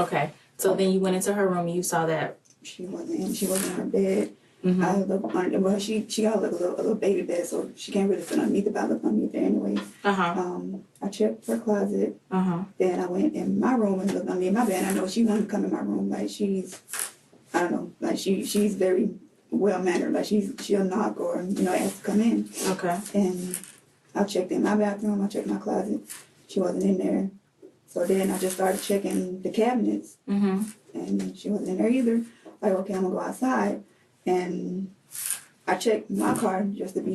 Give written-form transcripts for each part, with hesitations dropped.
Okay. So then you went into her room and you saw that. She wasn't in her bed. Mm-hmm. I looked under, well, she got like a little baby bed, so she can't really fit underneath it, but I looked underneath there anyway. I checked her closet. Then I went in my room and looked underneath my bed. I know she wouldn't come in my room. Like I don't know, like she's very well mannered. Like she'll knock or ask to come in. Okay. And I checked in my bathroom. I checked my closet. She wasn't in there. So then I just started checking the cabinets. And she wasn't in there either. Like, okay, I'm gonna go outside. And I checked my car just to be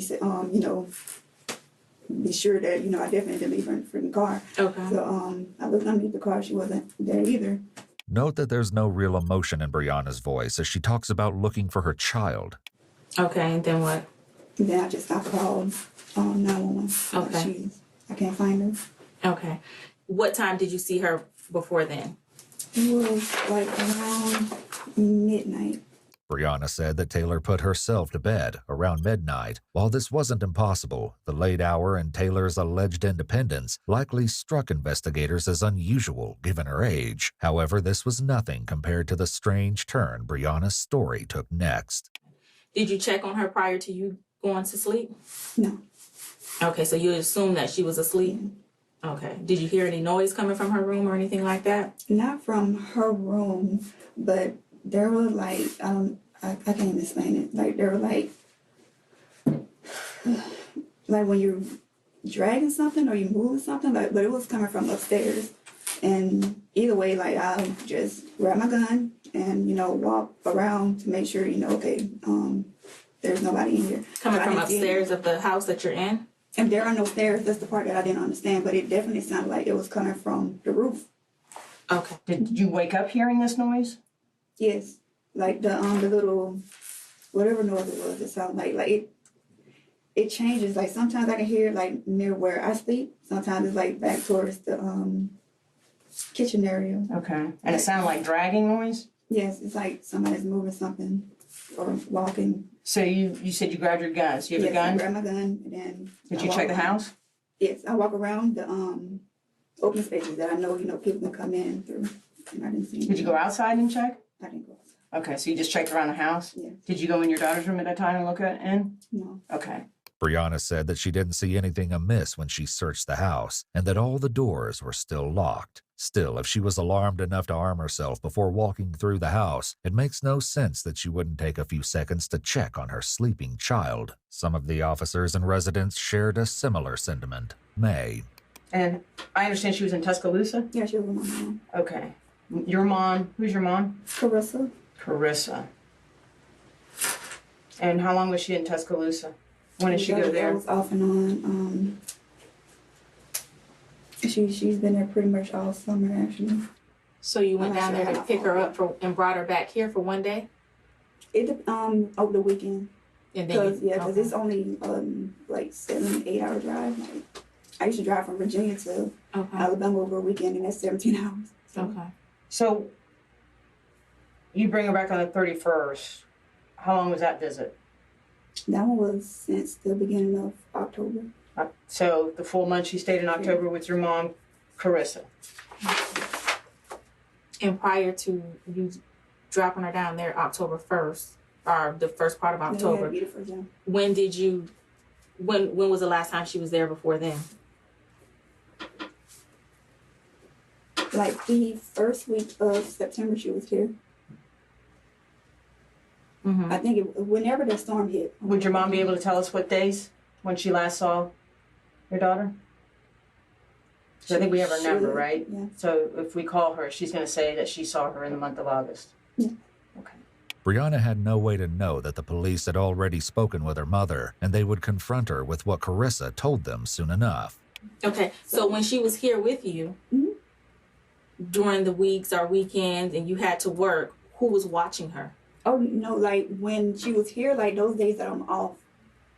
be sure that, I definitely didn't leave her in the freaking car. Okay. So I looked underneath the car. She wasn't there either. Note that there's no real emotion in Brianna's voice as she talks about looking for her child. Okay, and then what? And then I called 911. Okay. I can't find her. Okay. What time did you see her before then? It was like around midnight. Brianna said that Taylor put herself to bed around midnight. While this wasn't impossible, the late hour and Taylor's alleged independence likely struck investigators as unusual given her age. However, this was nothing compared to the strange turn Brianna's story took next. Did you check on her prior to you going to sleep? No. Okay, so you assumed that she was asleep? Okay. Did you hear any noise coming from her room or anything like that? Not from her room, but there were like, I can't even explain it. Like there were like when you're dragging something or you moving something, but it was coming from upstairs. And either way, like I'll just grab my gun and, walk around to make sure, okay, there's nobody in here. Coming from upstairs of the house that you're in? And there are no stairs. That's the part that I didn't understand, but it definitely sounded like it was coming from the roof. Okay. Did you wake up hearing this noise? Yes, like the little whatever noise it was. It sounded like it changes. Like sometimes I can hear like near where I sleep. Sometimes it's like back towards the kitchen area. Okay, and it sounded like dragging noise. Yes, it's like somebody's moving something or walking. So you said you grabbed your gun. So you have a gun? I grabbed my gun and then. Did you check the house? Yes, I walk around the open spaces that I know people can come in through, and I didn't see anything. Did you go outside and check? I didn't go outside. Okay, so you just checked around the house? Yes. Did you go in your daughter's room at that time and look in? No. Okay. Brianna said that she didn't see anything amiss when she searched the house and that all the doors were still locked. Still, if she was alarmed enough to arm herself before walking through the house, it makes no sense that she wouldn't take a few seconds to check on her sleeping child. Some of the officers and residents shared a similar sentiment. May. And I understand she was in Tuscaloosa? Yeah, she was with my mom. Okay. Your mom, who's your mom? Carissa. Carissa. And how long was she in Tuscaloosa? When did she go there? That was off and on. She's been there pretty much all summer, actually. So you went down there to pick her up and brought her back here for one day? Over the weekend. Because it's only like 7-8 hour drive. Like, I used to drive from Virginia to Alabama over a weekend, and that's 17 hours. So. Okay. So you bring her back on the 31st. How long was that visit? That one was since the beginning of October. So the full month she stayed in October with your mom, Carissa. And prior to you dropping her down there October 1st, or the first part of October, when was the last time she was there before then? Like the first week of September she was here. Mm-hmm. I think whenever the storm hit. Would your mom be able to tell us what days when she last saw your daughter? So I think we have her number, right? Yeah. So if we call her, she's going to say that she saw her in the month of August. Yeah. Okay. Brianna had no way to know that the police had already spoken with her mother, and they would confront her with what Carissa told them soon enough. Okay, so when she was here with you, during the weeks or weekends and you had to work, who was watching her? Oh, no, like when she was here, like those days that I'm off.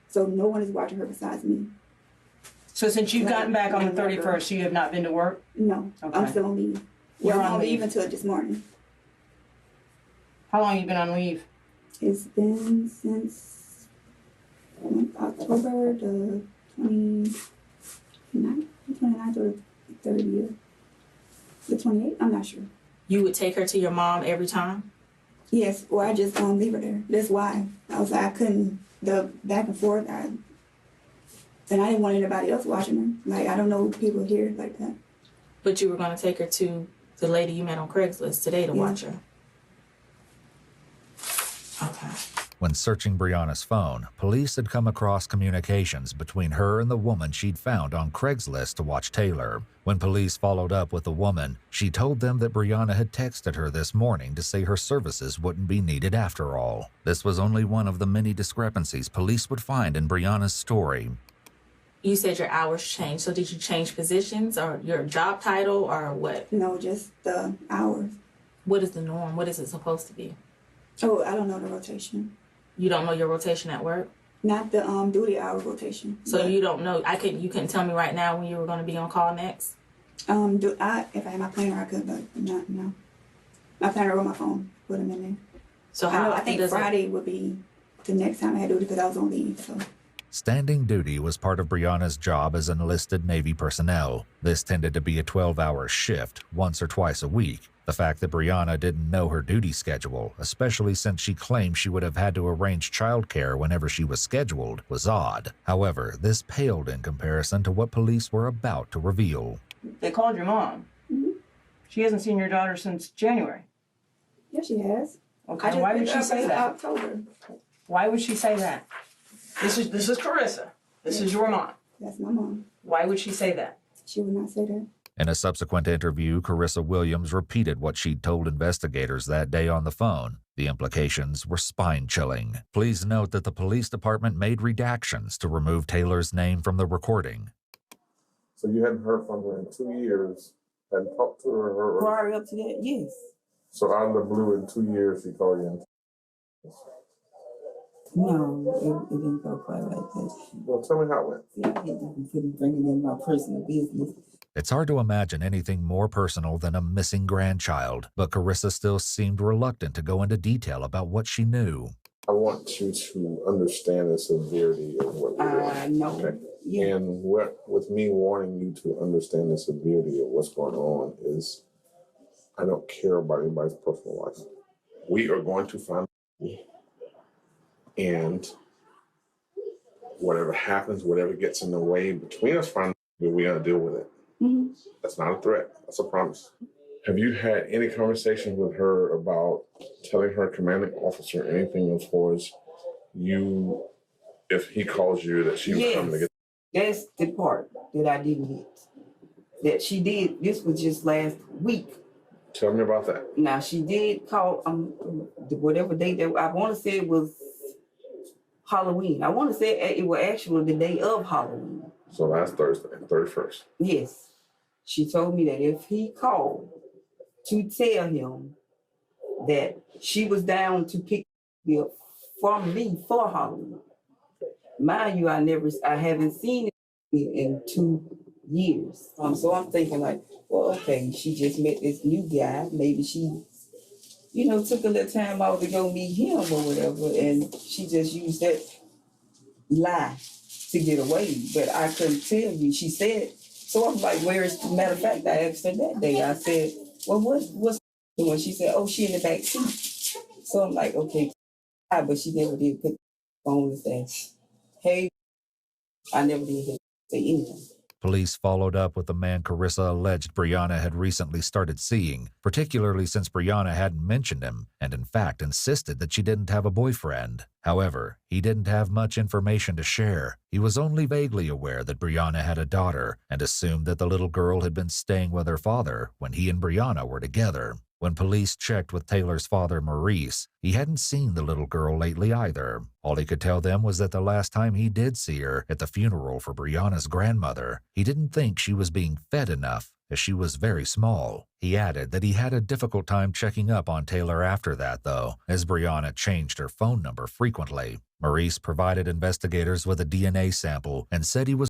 So no one is watching her besides me. So since you've gotten back on the 31st, you have not been to work? No, okay. I'm still on leave. You're on on leave leave until this morning. How long have you been on leave? It's been since October the 29th or the 30th. The 28th? I'm not sure. You would take her to your mom every time? Yes, or I just leave her there. That's why. I was like, I couldn't, the back and forth, and I didn't want anybody else watching her. Like, I don't know people here like that. But you were going to take her to the lady you met on Craigslist today to watch her? Okay. When searching Brianna's phone, police had come across communications between her and the woman she'd found on Craigslist to watch Taylor. When police followed up with the woman, she told them that Brianna had texted her this morning to say her services wouldn't be needed after all. This was only one of the many discrepancies police would find in Brianna's story. You said your hours changed, so did you change positions or your job title or what? No, just the hours. What is the norm? What is it supposed to be? Oh, I don't know the rotation. You don't know your rotation at work? Not the duty hour rotation. So you don't know. You couldn't tell me right now when you were going to be on call next? If I had my planner, I could, but not no. My planner or my phone, put them in there. So how? I think Friday would be the next time I had duty because I was on leave. So. Standing duty was part of Brianna's job as enlisted Navy personnel. This tended to be a 12-hour shift, once or twice a week. The fact that Brianna didn't know her duty schedule, especially since she claimed she would have had to arrange childcare whenever she was scheduled, was odd. However, this paled in comparison to what police were about to reveal. They called your mom. Mm-hmm. She hasn't seen your daughter since January. Yeah, she has. Okay, why would she say that? October. Why would she say that? This is Carissa. This is your mom. That's my mom. Why would she say that? She would not say that. In a subsequent interview, Carissa Williams repeated what she'd told investigators that day on the phone. The implications were spine-chilling. Please note that the police department made redactions to remove Taylor's name from the recording. So you hadn't heard from her in 2 years, hadn't talked to her? Prior up to that, yes. So out of the blue, in 2 years, she called you in? No, it didn't go quite like that. Well, tell me how it went. Yeah, I couldn't bring it in my personal business. It's hard to imagine anything more personal than a missing grandchild, but Carissa still seemed reluctant to go into detail about what she knew. I want you to understand the severity of what you're doing. I know. Okay. Yeah. And with me wanting you to understand the severity of what's going on is, I don't care about anybody's personal life. We are going to find, and whatever happens, whatever gets in the way between us finding, we're going to deal with it. Mm-hmm. That's not a threat. That's a promise. Have you had any conversations with her about telling her commanding officer anything as far as you, if he calls you, that she was coming to get? That's the part that I didn't hit. That she did, this was just last week. Tell me about that. Now, she did call, whatever day that, I want to say it was Halloween. I want to say it was actually the day of Halloween. So last Thursday, 31st. Yes. She told me that if he called to tell him that she was down to pick me up from me for Halloween. Mind you, I haven't seen it in 2 years. So I'm thinking like, well, okay, she just met this new guy. Maybe she, took a little time out to go meet him or whatever. And she just used that lie to get away. But I couldn't tell you. She said, so I'm like, where is, matter of fact, I asked her that day. I said, well, what's doing? She said, oh, she in the back seat. So I'm like, okay. But she never did put the phone and say, hey, I never did say anything. Police followed up with the man Carissa alleged Brianna had recently started seeing, particularly since Brianna hadn't mentioned him and in fact insisted that she didn't have a boyfriend. However, he didn't have much information to share. He was only vaguely aware that Brianna had a daughter and assumed that the little girl had been staying with her father when he and Brianna were together. When police checked with Taylor's father, Maurice, he hadn't seen the little girl lately either. All he could tell them was that the last time he did see her, at the funeral for Brianna's grandmother, he didn't think she was being fed enough, as she was very small. He added that he had a difficult time checking up on Taylor after that, though, as Brianna changed her phone number frequently. Maurice provided investigators with a DNA sample and said he was